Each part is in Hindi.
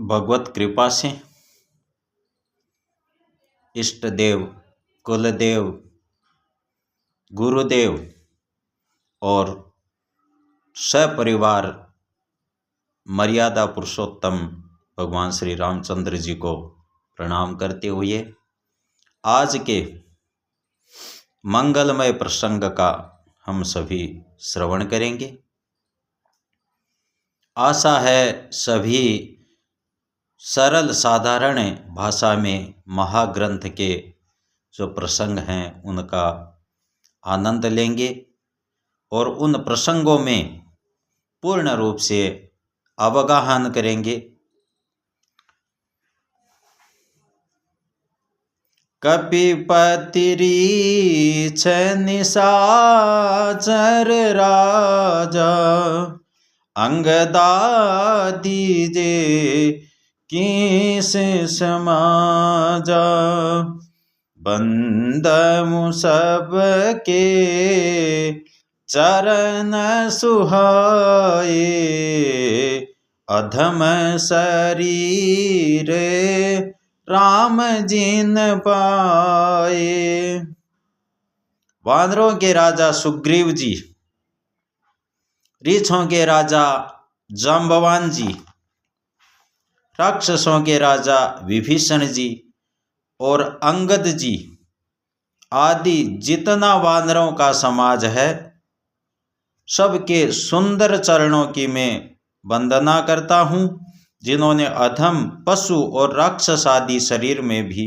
भगवत कृपा से इष्ट देव, कुलदेव, गुरुदेव और सपरिवार मर्यादा पुरुषोत्तम भगवान श्री रामचंद्र जी को प्रणाम करते हुए आज के मंगलमय प्रसंग का हम सभी श्रवण करेंगे। आशा है सभी सरल साधारण भाषा में महाग्रंथ के जो प्रसंग हैं उनका आनंद लेंगे और उन प्रसंगों में पूर्ण रूप से अवगाहन करेंगे। कपिपतिरीछ निशाचर राजा अंगदादी जे किस समाजा बंदमु सबके चरण सुहाए अधम शरीर राम जिन पाए। वानरों के राजा सुग्रीव जी, रीछों के राजा जाम्बवान जी, राक्षसों के राजा विभीषण जी और अंगद जी आदि जितना वानरों का समाज है, सबके सुंदर चरणों की मैं वंदना करता हूँ, जिन्होंने अधम पशु और राक्षस आदि शरीर में भी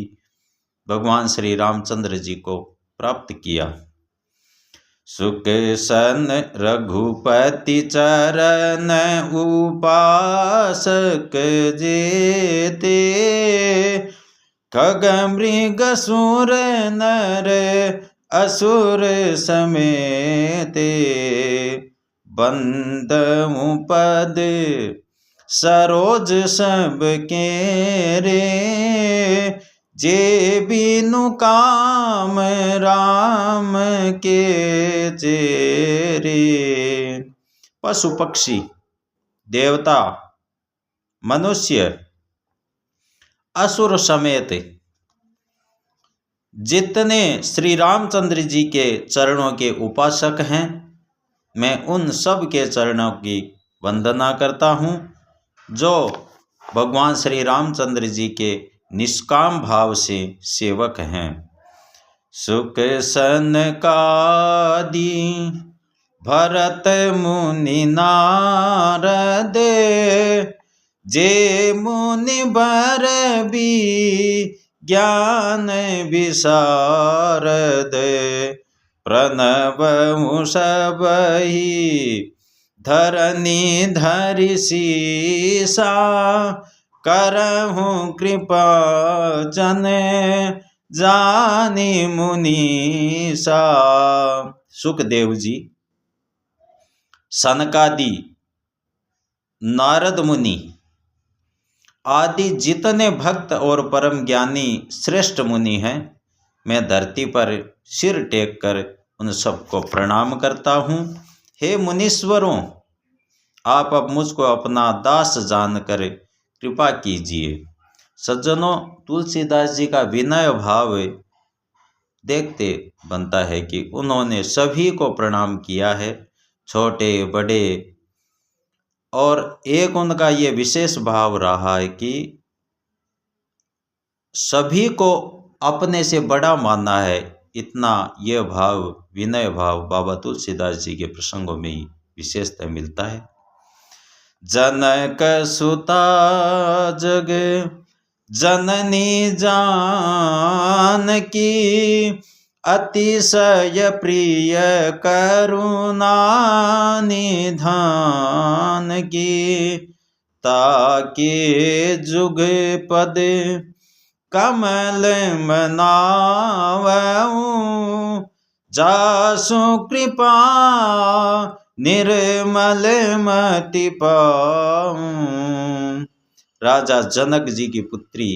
भगवान श्री रामचंद्र जी को प्राप्त किया। सुख सन रघुपति चरण उपासक जेते खग मृग सुर नर असुर समेते बंदमु पद सरोज सबके रे जे बिनु काम राम के चेरे। पशु पक्षी, देवता, मनुष्य, असुर समेत जितने श्री रामचंद्र जी के चरणों के उपासक हैं, मैं उन सब के चरणों की वंदना करता हूँ जो भगवान श्री रामचंद्र जी के निष्काम भाव से सेवक हैं। सुख सनकादि भरत मुनि नारद जे मुनि बर भी ज्ञान विशारद प्रणव सबहि धरनी धरि सीसा करहूँ कृपा जन जानी मुनीसा। सुखदेव जी, सनकादि, नारद मुनि आदि जितने भक्त और परम ज्ञानी श्रेष्ठ मुनि हैं, मैं धरती पर सिर टेक कर उन सबको प्रणाम करता हूँ। हे मुनीश्वरों, आप अब मुझको अपना दास जानकर कृपा कीजिए। सज्जनों, तुलसीदास जी का विनय भाव देखते बनता है कि उन्होंने सभी को प्रणाम किया है, छोटे बड़े, और एक उनका ये विशेष भाव रहा है कि सभी को अपने से बड़ा मानना है। इतना यह भाव, विनय भाव बाबा तुलसीदास जी के प्रसंगों में ही विशेषतः मिलता है। जनक सुता जग जननी जानकी अतिशय प्रिय करुणा निधान की ताके जुग पद कमल मनावऊं जासु कृपा निर्मल मति पाऊं। राजा जनक जी की पुत्री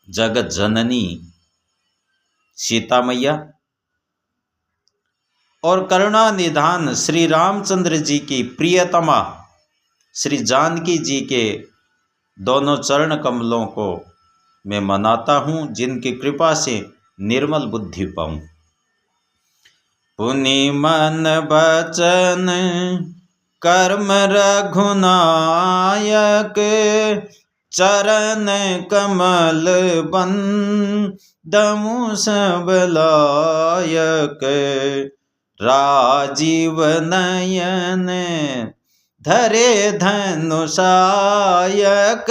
जगत जननी सीता मैया और करुणा निधान श्री रामचंद्र जी की प्रियतमा श्री जानकी जी के दोनों चरण कमलों को मैं मनाता हूँ, जिनकी कृपा से निर्मल बुद्धि पाऊँ। पुनि मन बचन कर्म रघुनायक, चरण कमल बंदमु सब लायक। राजीव नयन धरे धनुषायक,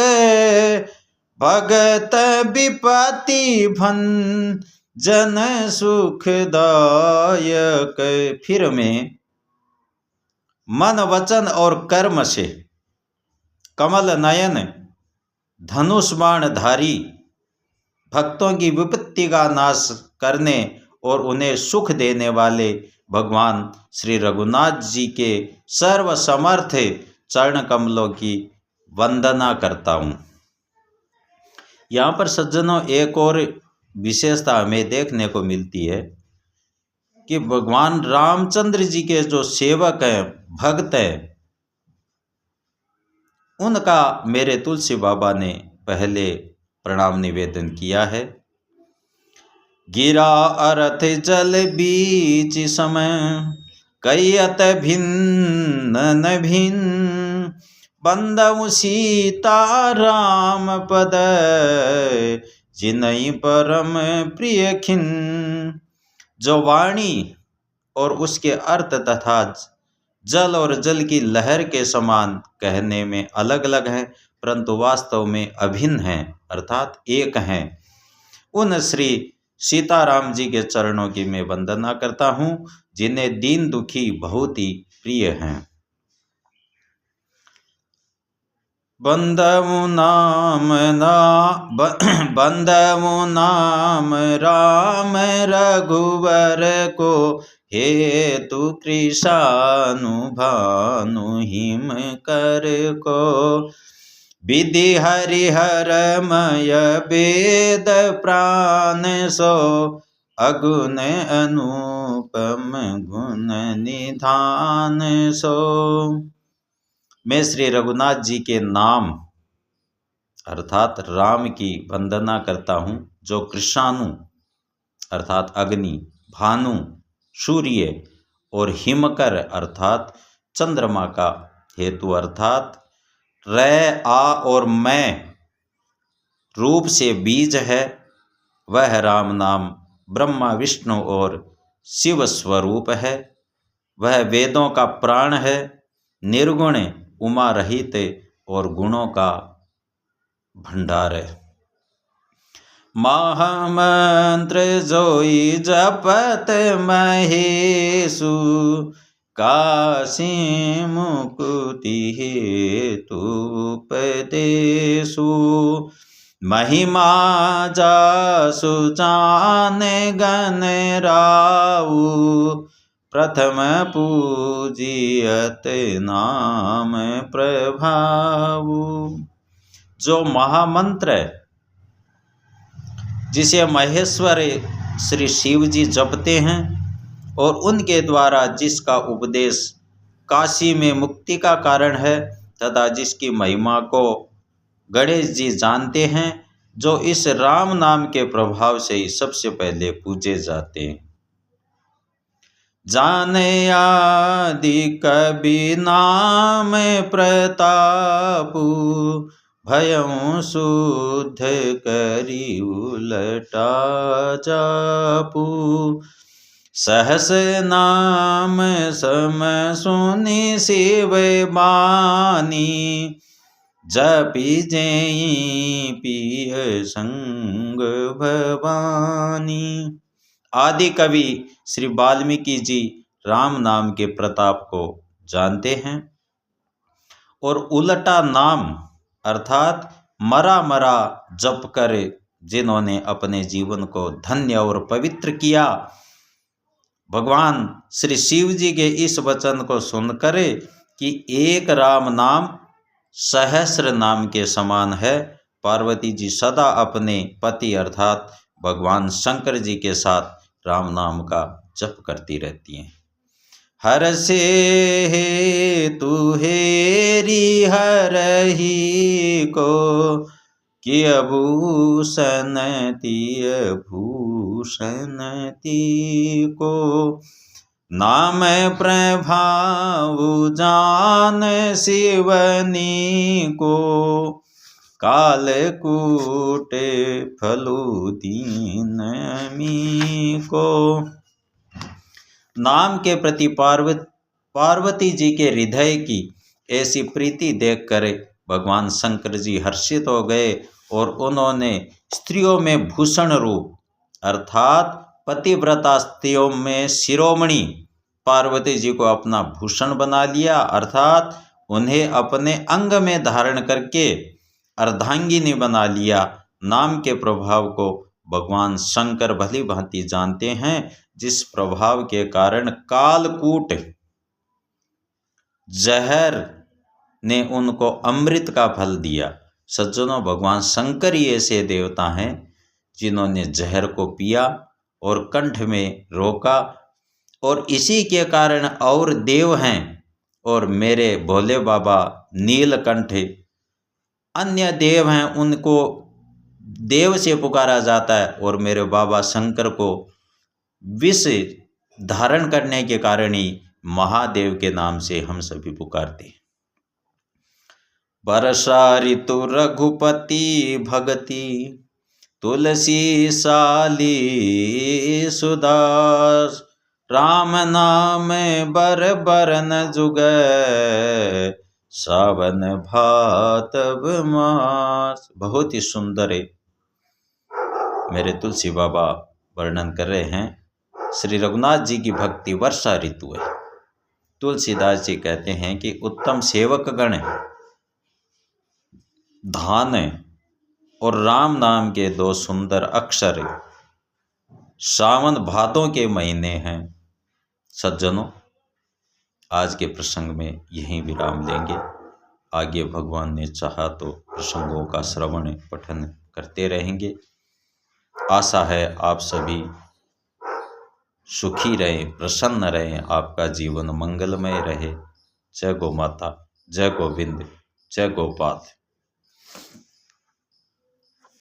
भगत विपत्ति भंजन सुखदायक। फिर मैं मन वचन और कर्म से कमल नयन धनुष बाण धारी भक्तों की विपत्ति का नाश करने और उन्हें सुख देने वाले भगवान श्री रघुनाथ जी के सर्व समर्थ चरण कमलों की वंदना करता हूँ। यहाँ पर सज्जनों एक और विशेषता हमें देखने को मिलती है कि भगवान रामचंद्र जी के जो सेवक हैं, भक्त हैं, उनका मेरे तुलसी बाबा ने पहले प्रणाम निवेदन किया है। गिरा अर्थ जल बीच समय, कयत भिन्न न भिन्न, बंदउ सीता राम पद, जिनहि परम प्रिय खिन। जो वाणी और उसके अर्थ तथा जल और जल की लहर के समान कहने में अलग अलग हैं, परंतु वास्तव में अभिन्न हैं, अर्थात एक हैं। उन श्री सीताराम जी के चरणों की मैं वंदना करता हूँ, जिन्हें दीन दुखी बहुत ही प्रिय हैं। बंदमु नाम राम रघुवर को, हेतु कृशानु भानु हिम कर को। विधि हरिहरमय वेद प्राण सो, अगुण अनुपम गुण निधान सो। मैं श्री रघुनाथ जी के नाम अर्थात राम की वंदना करता हूँ, जो कृष्णानु अर्थात अग्नि, भानु सूर्य और हिमकर अर्थात चंद्रमा का हेतु अर्थात रै आ और मैं रूप से बीज है। वह राम नाम ब्रह्मा विष्णु और शिव स्वरूप है। वह वेदों का प्राण है, निर्गुण उमा रहित और गुणों का भंडार है। महामंत्र जोई जपत महेशु, काशी मुकुति हेतु उपदेशु। महिमा जासु जाने गण राउ, प्रथम पूजियत नाम प्रभावु। जो महामंत्र जिसे महेश्वर श्री शिव जी जपते हैं और उनके द्वारा जिसका उपदेश काशी में मुक्ति का कारण है, तथा जिसकी महिमा को गणेश जी जानते हैं, जो इस राम नाम के प्रभाव से ही सबसे पहले पूजे जाते हैं। जाने आदि कबि नाम प्रतापु, भयउ शुद्ध करी उलटा जापु। सहस नाम सम सुनि शिव बानी, जपि जेई पिय संग भवानी। आदि कवि श्री वाल्मीकि जी राम नाम के प्रताप को जानते हैं और उलटा नाम अर्थात मरा मरा जप कर जिन्होंने अपने जीवन को धन्य और पवित्र किया, भगवान श्री शिव जी के इस वचन को सुनकर कि एक राम नाम सहस्र नाम के समान है, पार्वती जी सदा अपने पति अर्थात भगवान शंकर जी के साथ राम नाम का जप करती रहती हैं। हर से तू हेरी हरही को, किय भूषण तिय भूषण ती को। नाम प्रभाव जान शिवनी को, कालकूट फलु दीन मी को। नाम के प्रति पार्वती जी के हृदय की ऐसी प्रीति देखकर भगवान शंकर जी हर्षित हो गए और उन्होंने स्त्रियों में भूषण रूप अर्थात पतिव्रता स्त्रियों में शिरोमणि पार्वती जी को अपना भूषण बना लिया, अर्थात उन्हें अपने अंग में धारण करके अर्धांगिनी बना लिया। नाम के प्रभाव को भगवान शंकर भली भांति जानते हैं, जिस प्रभाव के कारण कालकूट जहर ने उनको अमृत का फल दिया। सज्जनों, भगवान शंकर ही ऐसे देवता हैं जिन्होंने जहर को पिया और कंठ में रोका, और इसी के कारण और देव हैं, और मेरे भोले बाबा नीलकंठ अन्य देव हैं, उनको देव से पुकारा जाता है, और मेरे बाबा शंकर को विष धारण करने के कारण ही महादेव के नाम से हम सभी पुकारते हैं। वर्षा ऋतु रघुपति भगति, तुलसी साली सुदास, राम नाम बर बरन जुग, सावन भातब मास। बहुत ही सुंदर है मेरे तुलसी बाबा वर्णन कर रहे हैं। श्री रघुनाथ जी की भक्ति वर्षा ऋतु है। तुलसीदास जी कहते हैं कि उत्तम सेवक गण धान और राम नाम के दो सुंदर अक्षर सावन भादों के महीने हैं। सज्जनों, आज के प्रसंग में यहीं विराम लेंगे। आगे भगवान ने चाहा तो प्रसंगों का श्रवण पठन करते रहेंगे। आशा है आप सभी सुखी रहें, प्रसन्न रहें, आपका जीवन मंगलमय रहे। जय गौ माता, जय गोविंद, जय गोपाल।